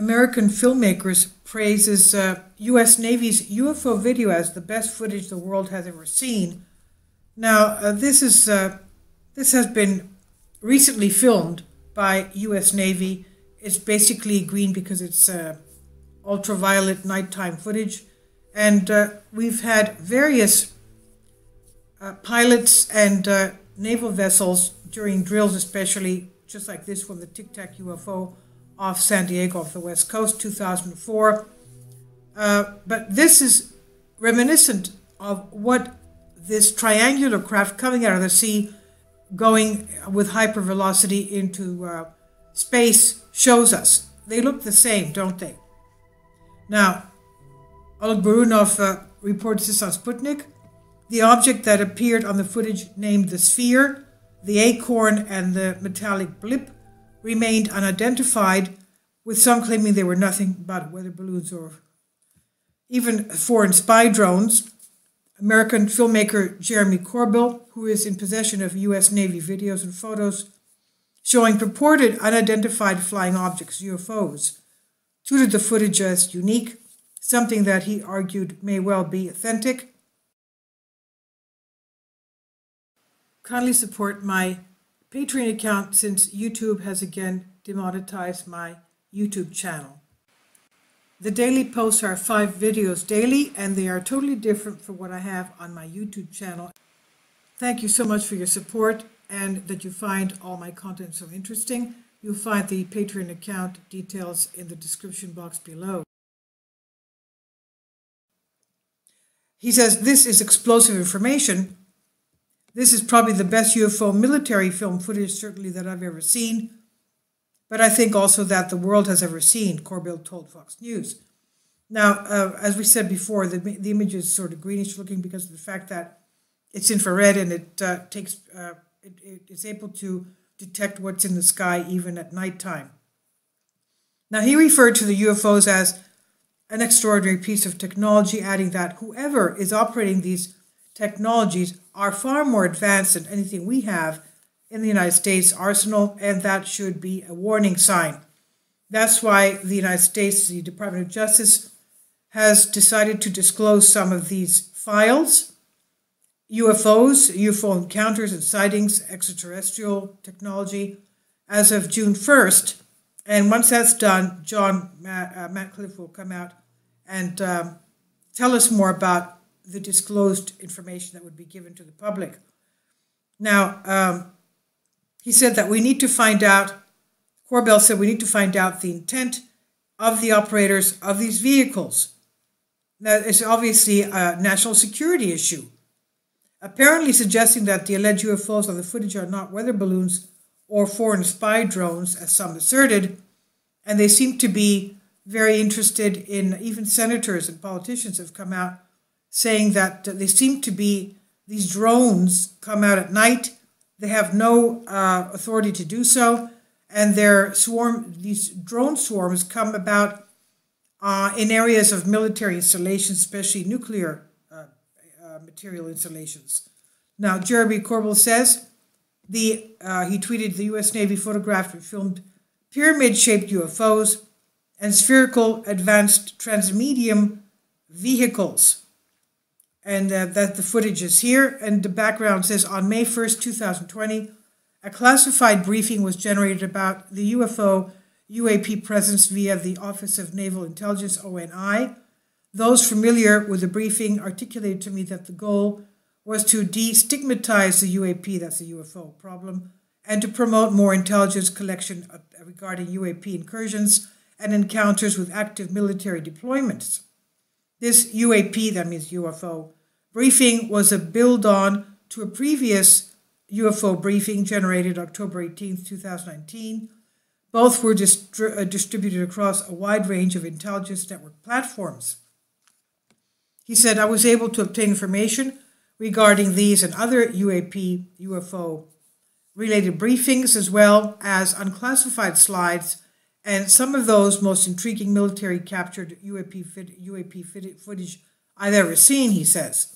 American filmmakers praises U.S. Navy's UFO video as the best footage the world has ever seen. Now, this has been recently filmed by U.S. Navy. It's basically green because it's ultraviolet nighttime footage. And we've had various pilots and naval vessels during drills, especially just like this one, the Tic Tac UFO off San Diego off the West Coast, 2004. But this is reminiscent of what this triangular craft coming out of the sea, going with hypervelocity into space, shows us. They look the same, don't they? Now, Oleg Burunov reports this on Sputnik. The object that appeared on the footage named the sphere, the acorn, and the metallic blip remained unidentified, with some claiming they were nothing but weather balloons or even foreign spy drones. American filmmaker Jeremy Corbell, who is in possession of U.S. Navy videos and photos showing purported unidentified flying objects, UFOs, touted the footage as unique, something that he argued may well be authentic. Kindly support my Patreon account since YouTube has again demonetized my YouTube channel. The daily posts are 5 videos daily, and they are totally different from what I have on my YouTube channel. Thank you so much for your support and that you find all my content so interesting. You'll find the Patreon account details in the description box below. He says, this is explosive information. This is probably the best UFO military film footage, certainly, that I've ever seen. But I think also that the world has ever seen, Corbell told Fox News. Now, as we said before, the image is sort of greenish looking because of the fact that it's infrared and it is able to detect what's in the sky even at nighttime. Now, he referred to the UFOs as an extraordinary piece of technology, adding that whoever is operating these technologies are far more advanced than anything we have in the United States arsenal, and that should be a warning sign. That's why the United States, the Department of Justice, has decided to disclose some of these files. UFOs, UFO encounters and sightings, extraterrestrial technology, as of June 1st. And once that's done, Matt Cliff will come out and tell us more about the disclosed information that would be given to the public. Now, he said that we need to find out, Corbell said we need to find out the intent of the operators of these vehicles. That is obviously a national security issue, apparently suggesting that the alleged UFOs on the footage are not weather balloons or foreign spy drones, as some asserted, and they seem to be very interested in, even senators and politicians have come out saying that they seem to be, these drones come out at night, they have no authority to do so, and these drone swarms come about in areas of military installations, especially nuclear material installations. Now, Jeremy Corbell says, he tweeted, the U.S. Navy photographed and filmed pyramid-shaped UFOs and spherical advanced transmedium vehicles. And that the footage is here. And the background says, on May 1st, 2020, a classified briefing was generated about the UFO UAP presence via the Office of Naval Intelligence, ONI. Those familiar with the briefing articulated to me that the goal was to destigmatize the UAP, that's the UFO problem, and to promote more intelligence collection regarding UAP incursions and encounters with active military deployments. This UAP, that means UFO, briefing was a build-on to a previous UFO briefing generated October 18, 2019. Both were distributed across a wide range of intelligence network platforms. He said, I was able to obtain information regarding these and other UAP, UFO related briefings, as well as unclassified slides, and some of those most intriguing military captured UAP footage I've ever seen, he says.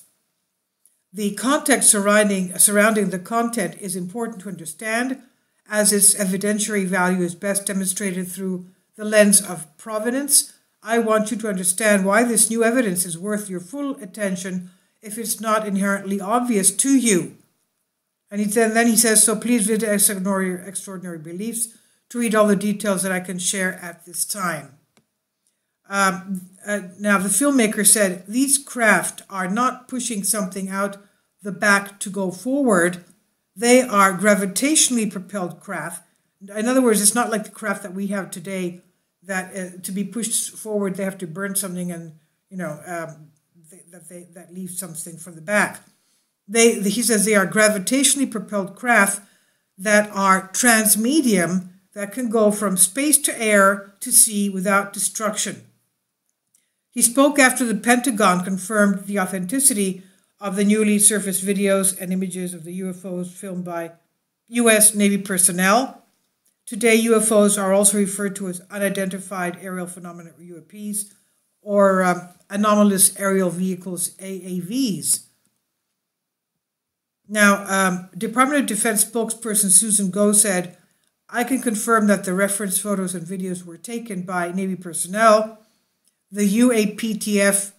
The context surrounding the content is important to understand, as its evidentiary value is best demonstrated through the lens of provenance. I want you to understand why this new evidence is worth your full attention if it's not inherently obvious to you. And then he says, so please visit Extraordinary Beliefs to read all the details that I can share at this time. Now, the filmmaker said, these craft are not pushing something out the back to go forward. They are gravitationally propelled craft. In other words, it's not like the craft that we have today that to be pushed forward, they have to burn something and, that leaves something from the back. He says they are gravitationally propelled craft that are transmedium, that can go from space to air to sea without destruction. He spoke after the Pentagon confirmed the authenticity of the newly surfaced videos and images of the UFOs filmed by U.S. Navy personnel. Today, UFOs are also referred to as unidentified aerial phenomena, or UAPs, or anomalous aerial vehicles, AAVs. Now, Department of Defense spokesperson Susan Go said, I can confirm that the reference photos and videos were taken by Navy personnel. The UAPTF,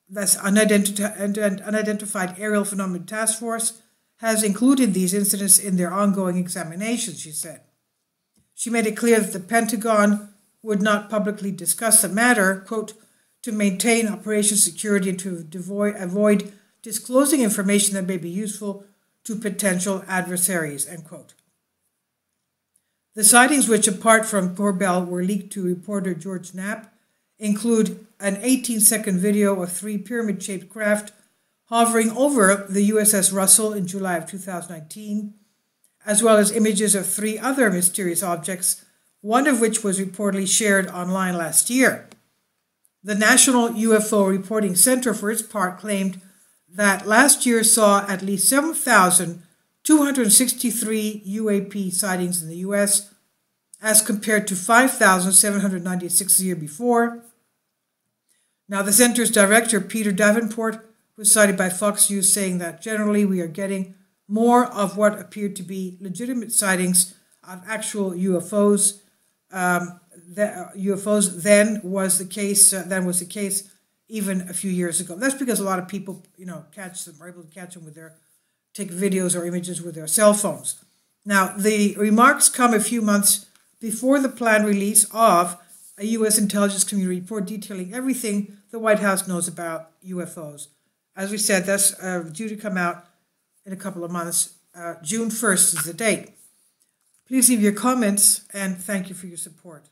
that's Unidentified Aerial Phenomena Task Force, has included these incidents in their ongoing examinations, she said. She made it clear that the Pentagon would not publicly discuss the matter, quote, to maintain operation security and to avoid disclosing information that may be useful to potential adversaries, end quote. The sightings, which apart from Corbell were leaked to reporter George Knapp, include an 18-second video of 3 pyramid-shaped craft hovering over the USS Russell in July of 2019, as well as images of 3 other mysterious objects, one of which was reportedly shared online last year. The National UFO Reporting Center, for its part, claimed that last year saw at least 7,263 UAP sightings in the U.S., as compared to 5,796 the year before. Now, the center's director, Peter Davenport, was cited by Fox News saying that generally we are getting more of what appeared to be legitimate sightings of actual UFOs. UFOs than was the case even a few years ago. That's because a lot of people, catch them, are able to catch them take videos or images with their cell phones. Now, the remarks come a few months before the planned release of a U.S. intelligence community report detailing everything the White House knows about UFOs. As we said, that's due to come out in a couple of months. June 1st is the date. Please leave your comments, and thank you for your support.